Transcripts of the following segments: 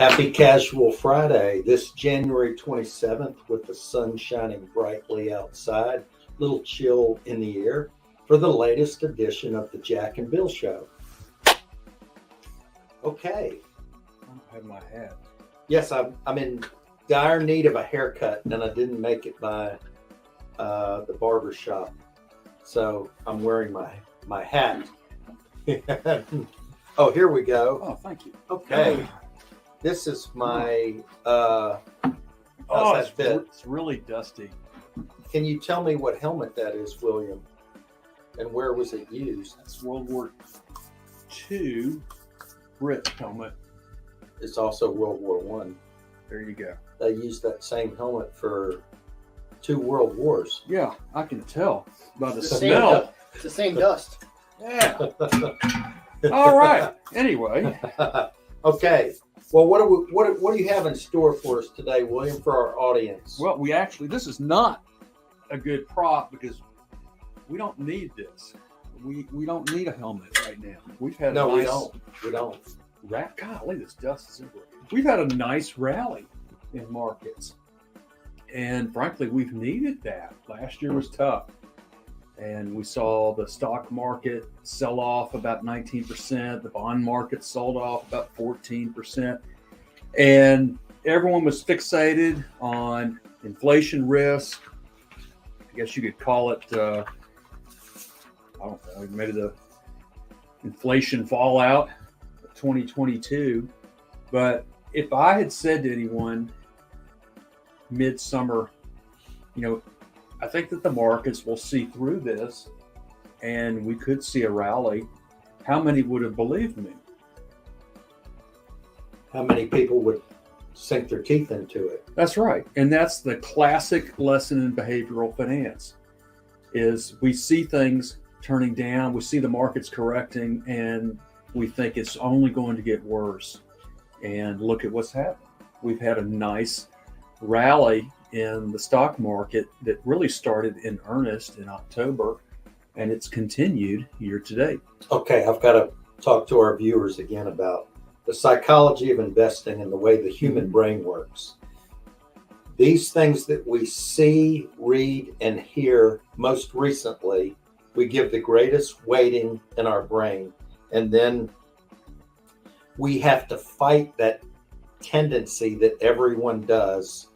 Happy Casual Friday, this January 27th with the sun shining brightly outside, little chill in the air for the latest edition of the Jack and Bill Show. Okay. I don't have my hat. Yes, I'm in dire need of a haircut and I didn't make it by the barber shop. So I'm wearing my hat. Oh, here we go. Oh, thank you. Okay. This is my it's really dusty. Can you tell me what helmet that is, William? And where was it used? That's World War II Brit helmet. It's also World War One. There you go. They used that same helmet for 2 world wars. Yeah, I can tell by the It's smell. it's the same dust. Yeah. All right. Anyway. Okay. Well, what do you have in store for us today, William, for our audience? Well, this is not a good prop because we don't need this. We don't need a helmet right now. We've had we don't. Golly, this dust is everywhere. We've had a nice rally in markets, and frankly, we've needed that. Last year was tough, and we saw the stock market sell off about 19%. The bond market sold off about 14%, and everyone was fixated on inflation risk. I guess you could call it, I don't know, maybe the inflation fallout of 2022. But if I had said to anyone midsummer, I think that the markets will see through this and we could see a rally, how many would have believed me? How many people would sink their teeth into it? That's right. And that's the classic lesson in behavioral finance is we see things turning down, we see the markets correcting, and we think it's only going to get worse. And look at what's happened. We've had a nice rally in the stock market that really started in earnest in October, and it's continued year to date. Okay, I've got to talk to our viewers again about the psychology of investing and the way the human brain works. These things that we see, read, and hear most recently, we give the greatest weighting in our brain, and then we have to fight that tendency that everyone does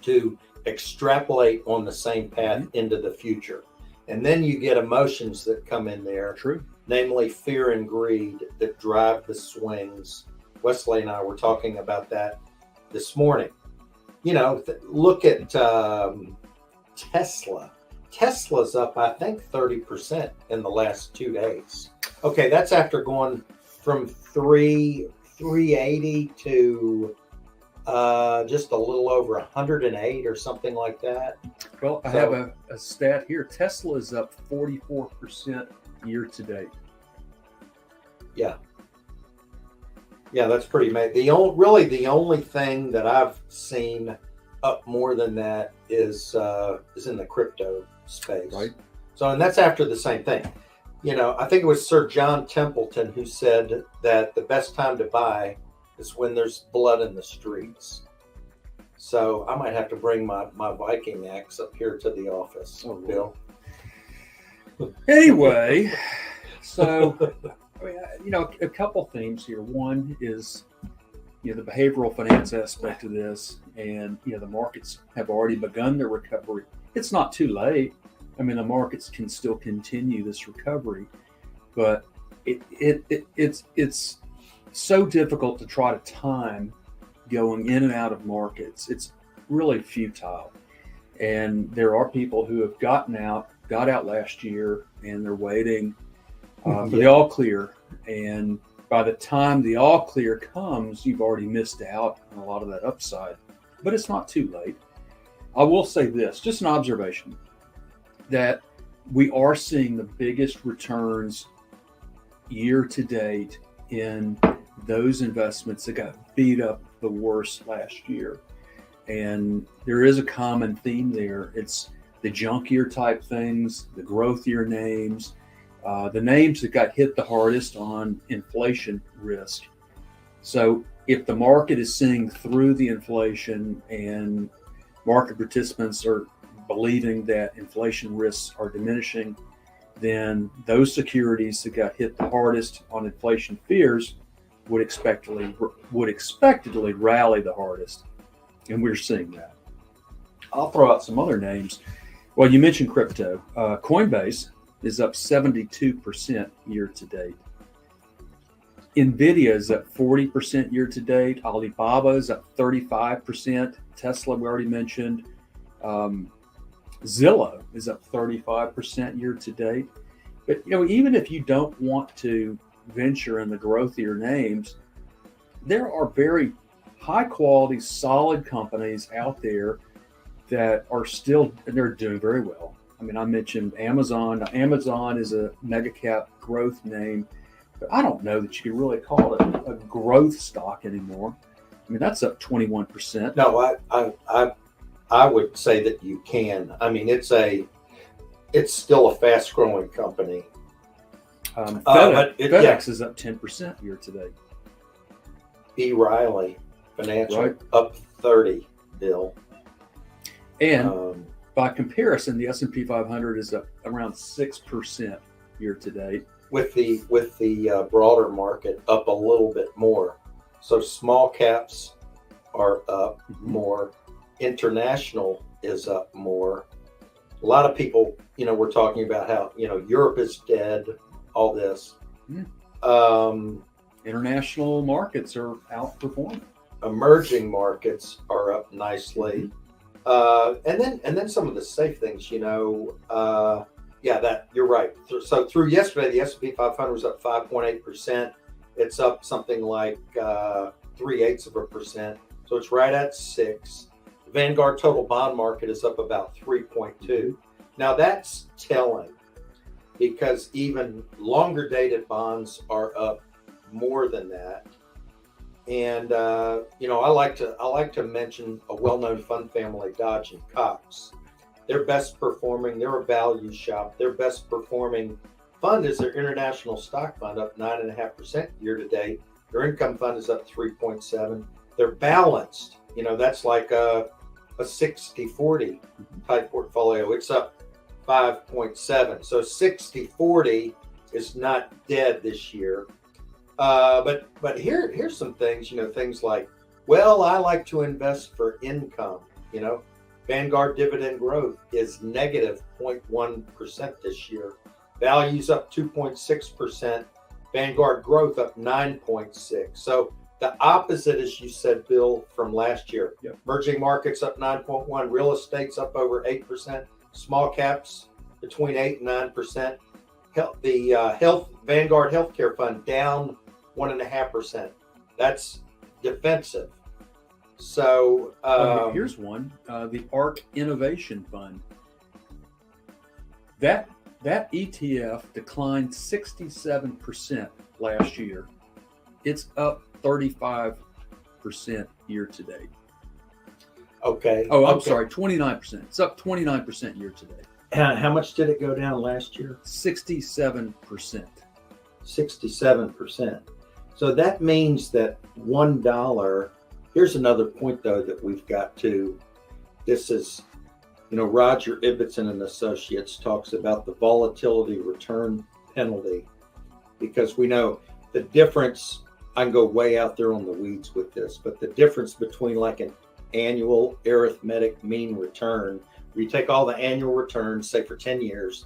to extrapolate on the same path into the future. And then you get emotions that come in there. True. Namely fear and greed that drive the swings. Wesley and I were talking about that this morning. Look at Tesla. Tesla's up, I think, 30% in the last 2 days. Okay, that's after going from 380 to just a little over 108 or something like that. Well, I have a stat here. Tesla is up 44% year to date. Yeah, that's pretty amazing. The only thing that I've seen up more than that is in the crypto space. Right. So, and that's after the same thing. I think it was Sir John Templeton who said that the best time to buy is when there's blood in the streets. So I might have to bring my Viking axe up here to the office, Bill. Anyway, so a couple themes here. One is the behavioral finance aspect of this, and the markets have already begun their recovery. It's not too late. I mean, the markets can still continue this recovery, but it's so difficult to try to time going in and out of markets. It's really futile. And there are people who have got out last year, and they're waiting for the all clear. And by the time the all clear comes, you've already missed out on a lot of that upside. But it's not too late. I will say this, just an observation, that we are seeing the biggest returns year to date in those investments that got beat up the worst last year. And there is a common theme there. It's the junkier type things, the growthier names, the names that got hit the hardest on inflation risk. So if the market is seeing through the inflation and market participants are believing that inflation risks are diminishing, then those securities that got hit the hardest on inflation fears would expectedly rally the hardest. And we're seeing that. I'll throw out some other names. Well, you mentioned crypto. Coinbase is up 72% year to date. NVIDIA is up 40% year to date. Alibaba is up 35%. Tesla, we already mentioned. Zillow is up 35% year to date. But even if you don't want to venture in the growthier names, there are very high quality, solid companies out there that are still, and they're doing very well. I mean, I mentioned Amazon. Now, Amazon is a mega cap growth name, but I don't know that you can really call it a growth stock anymore. I mean, that's up 21%. No, I would say that you can. I mean, it's still a fast growing company. FedEx is up 10% year to date. B. Riley Financial Right. up 30, Bill. And by comparison, the S&P 500 is up around 6% year to date. With the broader market up a little bit more. So small caps are up more. International is up more. A lot of people, we're talking about how, Europe is dead, all this. International markets are outperforming. Emerging markets are up nicely. And then some of the safe things, that you're right. So through yesterday, the S&P 500 was up 5.8%. It's up something like 0.3%. So it's right at 6. The Vanguard total bond market is up about 3.2. Now that's telling because even longer dated bonds are up more than that. And I like to mention a well-known fund family, Dodge and Cox. They're best performing. They're a value shop. Their best performing fund is their international stock fund, up 9.5% year to date. Their income fund is up 3.7. They're balanced. That's like a 60-40 type portfolio. It's up 5.7. So 60-40 is not dead this year. But here's some things, things like, well, I like to invest for income. Vanguard dividend growth is negative 0.1% this year. Value's up 2.6%. Vanguard growth up 9.6%. So the opposite, as you said, Bill, from last year. Yep. Emerging markets up 9.1%. Real estate's up over 8%. Small caps between 8 and 9%. The Vanguard Healthcare Fund down 1.5%. That's defensive. So here's one: the ARC Innovation Fund. That ETF declined 67% last year. It's up 35% year to date. Okay. Oh, I'm sorry, 29%. It's up 29% year to date. How much did it go down last year? 67%. 67%. So that means that $1. Here's another point, though, that we've got to. This is, Roger Ibbotson and Associates talks about the volatility return penalty, because we know the difference. I can go way out there on the weeds with this, but the difference between like an annual arithmetic mean return, where you take all the annual returns, say for 10 years,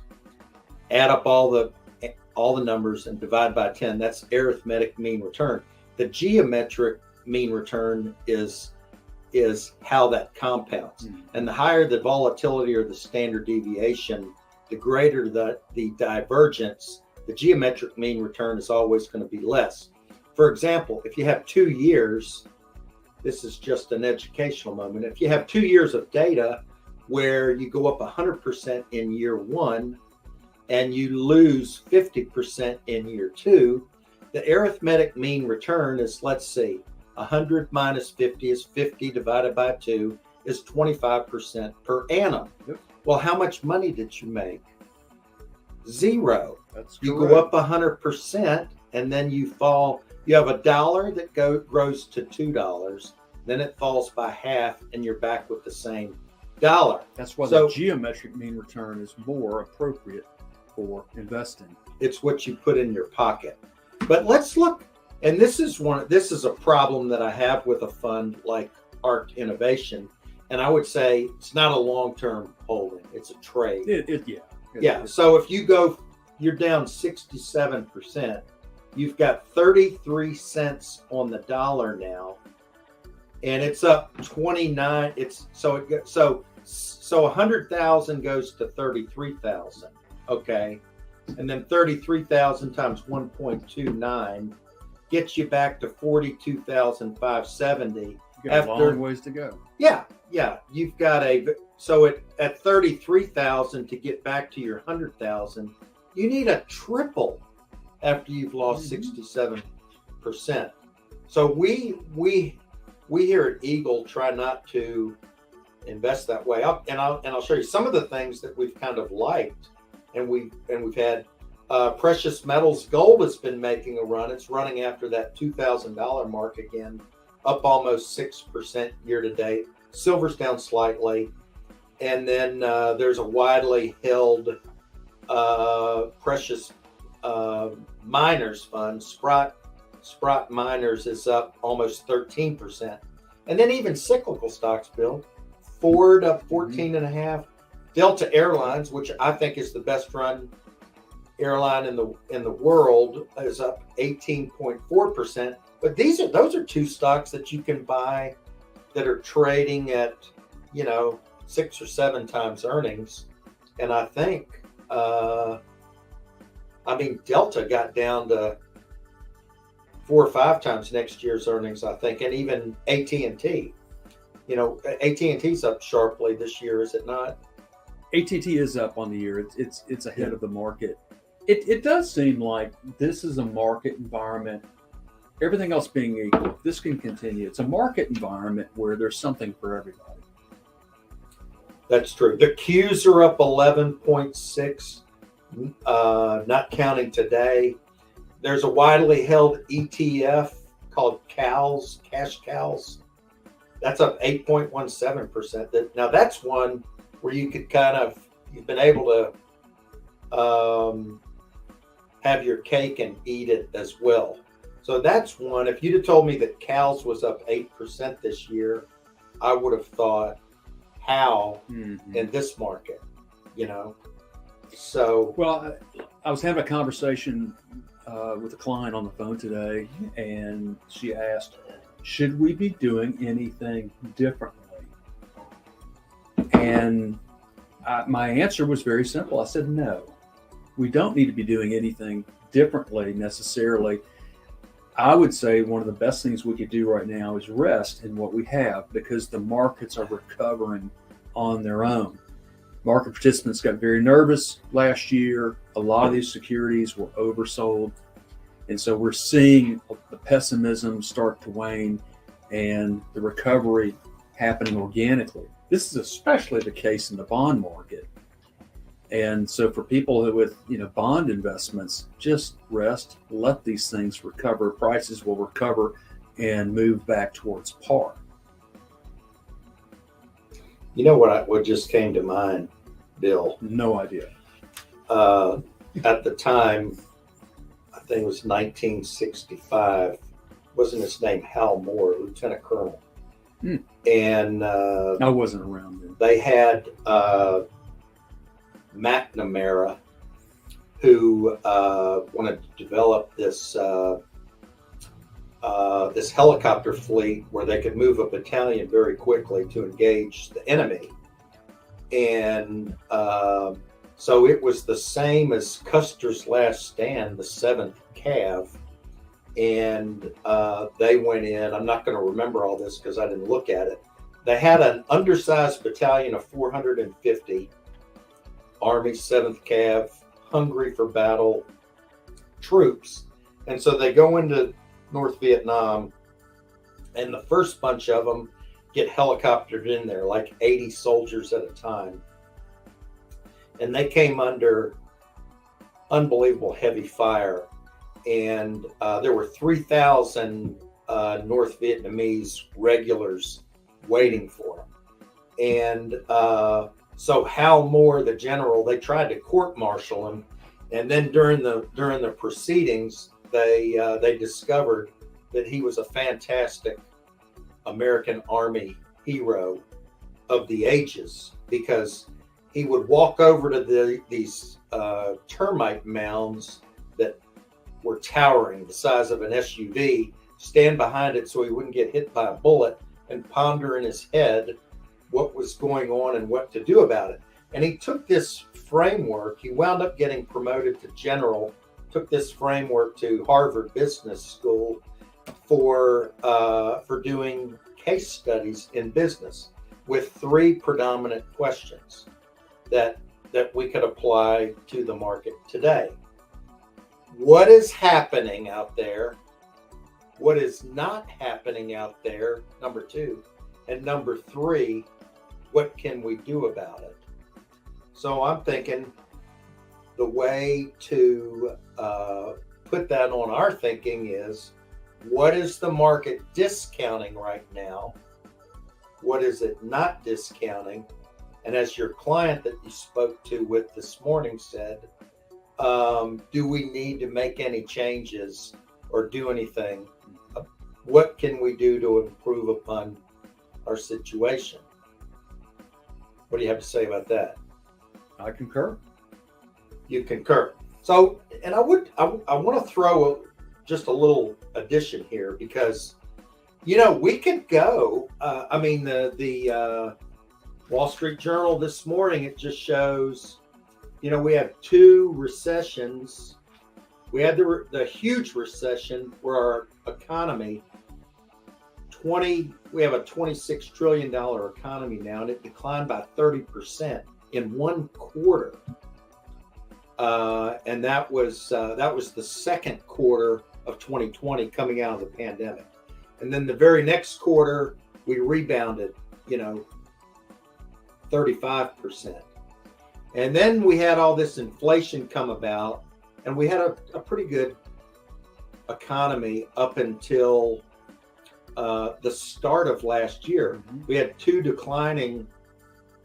add up all the numbers and divide by 10. That's arithmetic mean return. The geometric mean return is how that compounds. And the higher the volatility or the standard deviation, the greater the divergence. The geometric mean return is always going to be less. For example, if you have 2 years, this is just an educational moment. If you have 2 years of data where you go up 100% in year 1 and you lose 50% in year 2, the arithmetic mean return is, let's see, 100 minus 50 is 50 divided by 2 is 25% per annum. Yep. Well, how much money did you make? Zero. That's You correct. go up 100% and then you fall You have $1 that grows to $2, then it falls by half, and you're back with the same dollar. That's why So the geometric mean return is more appropriate for investing. it's what you put in your pocket. But let's look, and this is a problem that I have with a fund like ARC Innovation, and I would say it's not a long-term holding; it's a trade. So if you're down 67%. You've got 33 cents on the dollar now, and it's up 29. So 100,000 goes to 33,000. Okay, and then 33,000 times 1.29 gets you back to 42,570. You got a long ways to go. Yeah. You've got at 33,000 to get back to your 100,000, you need a triple after you've lost 67%. So we here at Eagle try not to invest that way. I'll show you some of the things that we've kind of liked, and we've had precious metals. Gold has been making a run. It's running after that $2,000 mark again, up almost 6% year to date. Silver's down slightly, and then there's a widely held precious miners fund. Sprott Miners is up almost 13%. And then even cyclical stocks, Bill. Ford up 14.5%. Delta Airlines, which I think is the best run airline in the world, is up 18.4%. But those are two stocks that you can buy that are trading at 6 or 7 times earnings. And I think Delta got down to 4 or 5 times next year's earnings, I think, and even AT&T. AT&T's up sharply this year, is it not? AT&T is up on the year. It's ahead of the market. It does seem like this is a market environment. Everything else being equal, this can continue. It's a market environment where there's something for everybody. That's true. The Qs are up 11.6. Not counting today. There's a widely held ETF called CALS, Cash CALS. That's up 8.17%. Now that's one where you could you've been able to have your cake and eat it as well. So that's one. If you'd have told me that CALS was up 8% this year, I would have thought, how in this market, So, well, I was having a conversation with a client on the phone today, and she asked, should we be doing anything differently? And my answer was very simple. I said, no, we don't need to be doing anything differently necessarily. I would say one of the best things we could do right now is rest in what we have, because the markets are recovering on their own. Market participants got very nervous last year. A lot of these securities were oversold. And so we're seeing the pessimism start to wane and the recovery happening organically. This is especially the case in the bond market. And so for people with bond investments, just rest, let these things recover. Prices will recover and move back towards par. You know what just came to mind, Bill? No idea. At the time, I think it was 1965, wasn't his name Hal Moore, Lieutenant Colonel? And I wasn't around then. They had McNamara, who wanted to develop this this helicopter fleet where they could move a battalion very quickly to engage the enemy. And so it was the same as Custer's Last Stand, the 7th Cav. And they went in. I'm not going to remember all this because I didn't look at it. They had an undersized battalion of 450 Army 7th Cav, hungry for battle troops. And so they go into North Vietnam, and the first bunch of them get helicoptered in there, like 80 soldiers at a time. And they came under unbelievable heavy fire. and there were 3,000 North Vietnamese regulars waiting for him. And so Hal Moore, the general, they tried to court-martial him, and then during the proceedings, they discovered that he was a fantastic American Army hero of the ages, because he would walk over to these termite mounds that were towering, the size of an SUV, stand behind it so he wouldn't get hit by a bullet, and ponder in his head what was going on and what to do about it. And he took this framework. He wound up getting promoted to general, took this framework to Harvard Business School for doing case studies in business with 3 predominant questions that we could apply to the market today. What is happening out there? What is not happening out there? Number 2. And number 3, what can we do about it? So I'm thinking the way to put that on our thinking is, what is the market discounting right now? What is it not discounting? And as your client that you spoke to with this morning said, do we need to make any changes or do anything? What can we do to improve upon our situation? What do you have to say about that? I concur. You concur. So, and I want to throw just a little addition here, because, we could go. The Wall Street Journal this morning, it just shows, we have 2 recessions. We had the huge recession where our economy, we have a $26 trillion economy now, and it declined by 30% in 1 quarter. And that was the second quarter of 2020 coming out of the pandemic. And then the very next quarter, we rebounded, 35%. And then we had all this inflation come about, and we had a pretty good economy up until the start of last year. We had 2 declining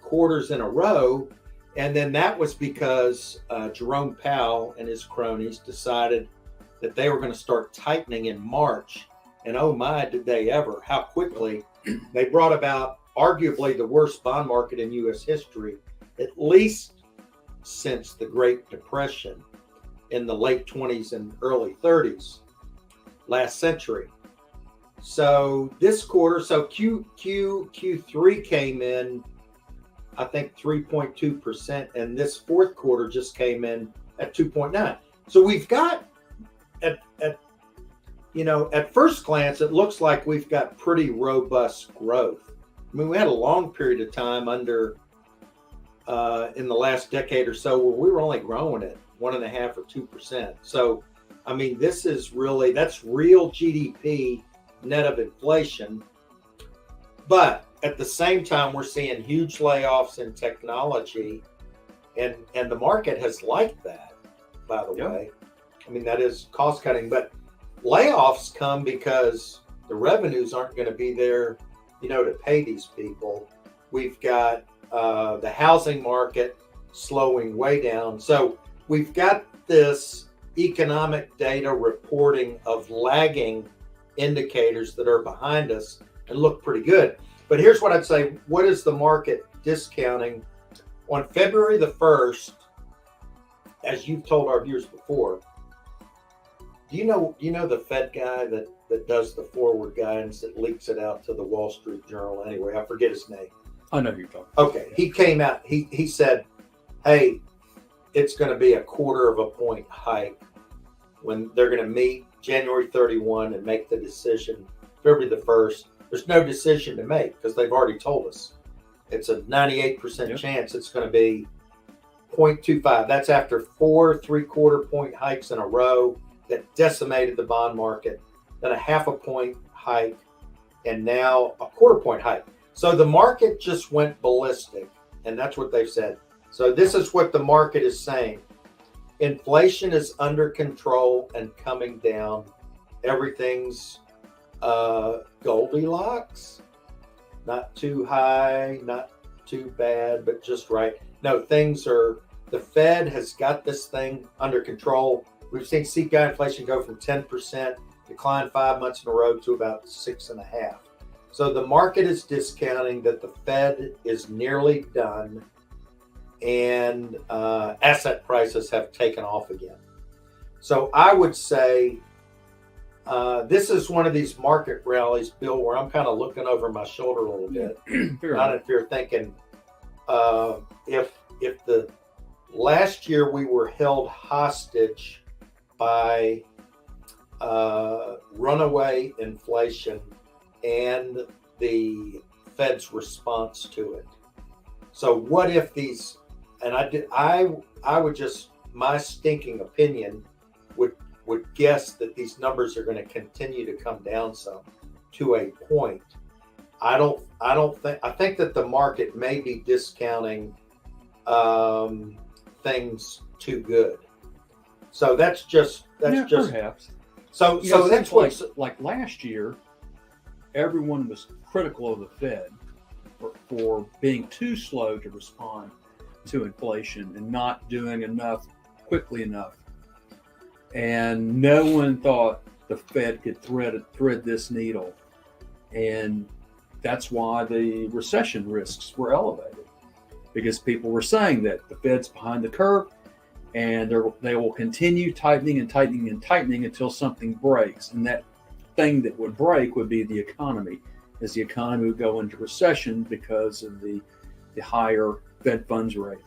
quarters in a row, and then that was because Jerome Powell and his cronies decided that they were going to start tightening in March. And oh my, did they ever, how quickly. They brought about arguably the worst bond market in U.S. history, at least since the Great Depression in the late 20s and early 30s last century. So this quarter, Q3 came in, I think 3.2%, and this fourth quarter just came in at 2.9. So we've got at first glance, it looks like we've got pretty robust growth. I mean, we had a long period of time under in the last decade or so where we were only growing at 1.5 or 2%. So, I mean, that's real GDP net of inflation. But at the same time, we're seeing huge layoffs in technology, and the market has liked that, by the way. I mean, that is cost cutting, but layoffs come because the revenues aren't going to be there, to pay these people. We've got the housing market slowing way down. So we've got this economic data reporting of lagging indicators that are behind us and look pretty good. But here's what I'd say. What is the market discounting? On February the 1st, as you've told our viewers before, do you know the Fed guy that does the forward guidance that leaks it out to the Wall Street Journal? Anyway, I forget his name. I know who you're talking about. Okay, he came out. He said, "Hey, it's going to be a 1/4 point hike when they're going to meet January 31 and make the decision February the 1st." There's no decision to make because they've already told us. It's a 98% chance it's going to be 0.25. That's after 4 3/4 point hikes in a row that decimated the bond market, then a 0.5 point hike, and now a 1/4 point hike. So the market just went ballistic, and that's what they've said. So this is what the market is saying. inflation is under control and coming down. Everything's Goldilocks, not too high, not too bad, but just right. No, the Fed has got this thing under control. We've seen CPI inflation go from 10%, decline 5 months in a row to about 6.5%. So the market is discounting that the Fed is nearly done, and asset prices have taken off again. So I would say this is one of these market rallies, Bill, where I'm kind of looking over my shoulder a little bit. Not if you're thinking, if the last year we were held hostage by runaway inflation and the Fed's response to it. So what if these? And I would just, my stinking opinion would guess that these numbers are going to continue to come down some to a point. I think that the market may be discounting things too good. So that's just perhaps. So that's like last year, everyone was critical of the Fed for being too slow to respond to inflation and not doing enough quickly enough. And no one thought the Fed could thread this needle. And that's why the recession risks were elevated, because people were saying that the Fed's behind the curve and they will continue tightening and tightening and tightening until something breaks. And that thing that would break would be the economy, as the economy would go into recession because of the higher Fed funds rate.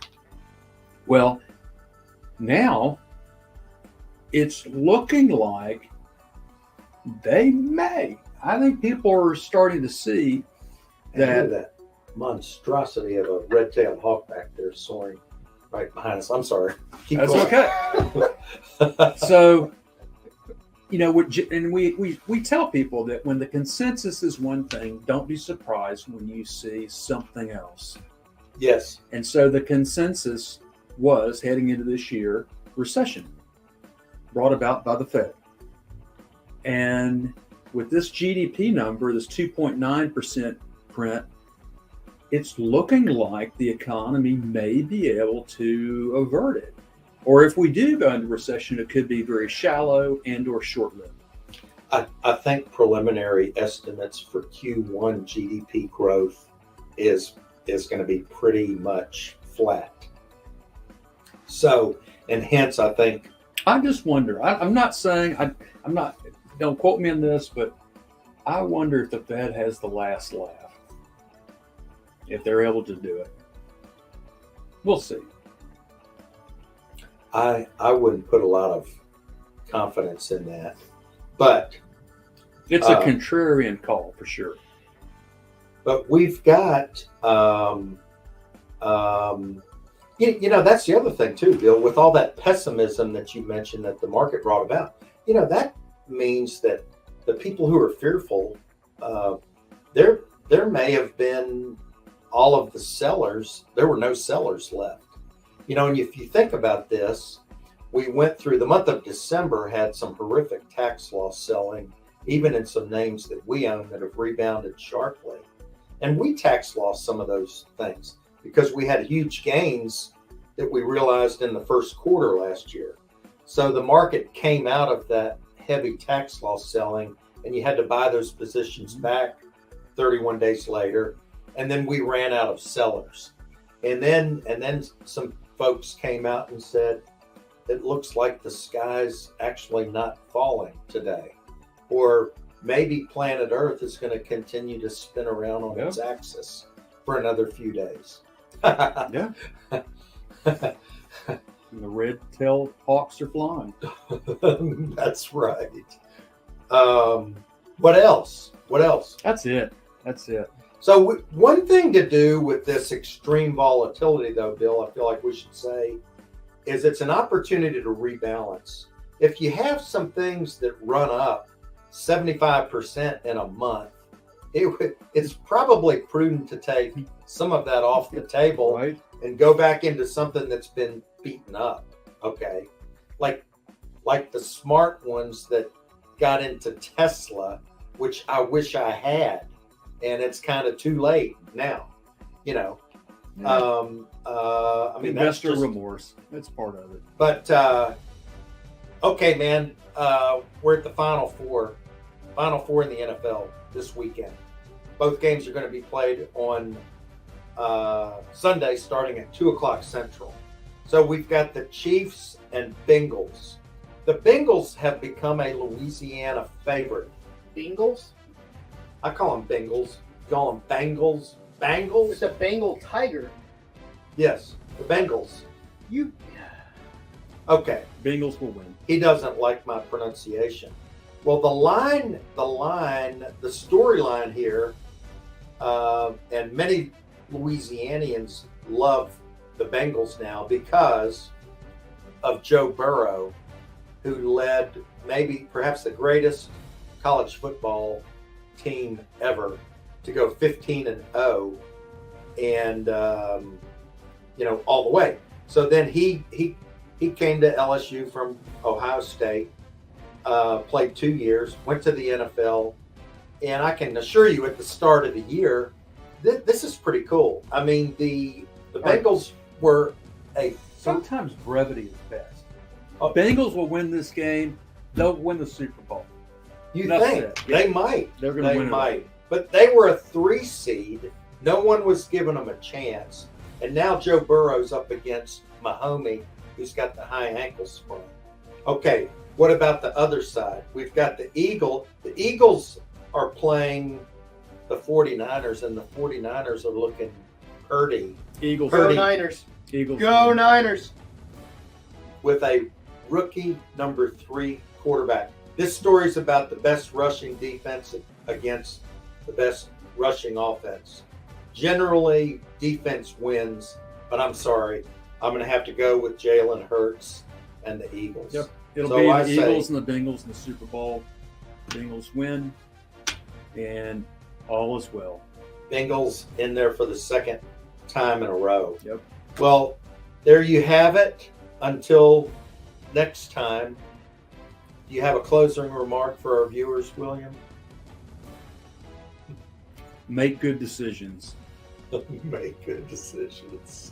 Well, now it's looking like they may. I think people are starting to see that monstrosity of a red-tailed hawk back there soaring right behind us. I'm sorry. That's okay. So, and we tell people that when the consensus is one thing, don't be surprised when you see something else. Yes. And so the consensus was, heading into this year, recession brought about by the Fed. And with this GDP number, this 2.9% print, it's looking like the economy may be able to avert it. Or if we do go into recession, it could be very shallow and or short-lived. I think preliminary estimates for Q1 GDP growth is going to be pretty much flat. So, and hence I think, I just wonder, I'm not saying, I'm not, don't quote me on this, but I wonder if the Fed has the last laugh, if they're able to do it. We'll see. I wouldn't put a lot of confidence in that, but it's a contrarian call for sure. But we've got, that's the other thing too, Bill, with all that pessimism that you mentioned that the market brought about, that means that the people who are fearful, there may have been all of the sellers, there were no sellers left. And if you think about this, we went through the month of December, had some horrific tax loss selling, even in some names that we own that have rebounded sharply. And we tax lost some of those things because we had huge gains that we realized in the first quarter last year. So the market came out of that heavy tax loss selling, and you had to buy those positions back 31 days later. And then we ran out of sellers. And then some folks came out and said, it looks like the sky's actually not falling today. Or maybe planet Earth is going to continue to spin around on its axis for another few days. Yeah. The red-tailed hawks are flying. That's right. What else? That's it. So one thing to do with this extreme volatility, though, Bill, I feel like we should say, is it's an opportunity to rebalance. If you have some things that run up 75% in a month, it's probably prudent to take some of that off the table, right, and go back into something that's been beaten up. Okay. like the smart ones that got into Tesla, which I wish I had, and it's kind of too late now. You know, I mean, that's investor just, remorse. That's part of it. but okay, man, we're at the Final Four in the NFL this weekend. Both games are going to be played on Sunday, starting at 2:00 Central. So we've got the Chiefs and Bengals. The Bengals have become a Louisiana favorite. Bengals? I call them Bengals. You call them Bengals? Bengals? It's a Bengal tiger. Yes, the Bengals. You. Okay, Bengals will win. he doesn't like my pronunciation. Well, the storyline here, and many Louisianians love the Bengals now because of Joe Burrow, who led perhaps the greatest college football team ever to go 15-0, and all the way. So then he came to LSU from Ohio State, played 2 years, went to the NFL, and I can assure you, at the start of the year, this is pretty cool. I mean, the Bengals were Sometimes brevity is best. Oh. Bengals will win this game. They'll win the Super Bowl. You Enough think said. Yeah. they might? They're going to They win it. might, but they were a 3 seed. No one was giving them a chance, and now Joe Burrow's up against Mahomie, who's got the high ankle sprain. Okay, what about the other side? We've got the Eagles. The Eagles are playing the 49ers, and the 49ers are looking pretty Eagles. Go Purdy. Niners. Eagles. Go win. Niners. with a rookie number 3 quarterback. This story is about the best rushing defense against the best rushing offense. Generally, defense wins, but I'm sorry. I'm going to have to go with Jalen Hurts and the Eagles. Yep. It'll So be I the say- Eagles and the Bengals in the Super Bowl. Bengals win, and all is well. Bengals in there for the second time in a row. Yep. Well, there you have it. Until next time, do you have a closing remark for our viewers, William? Make good decisions. Make good decisions.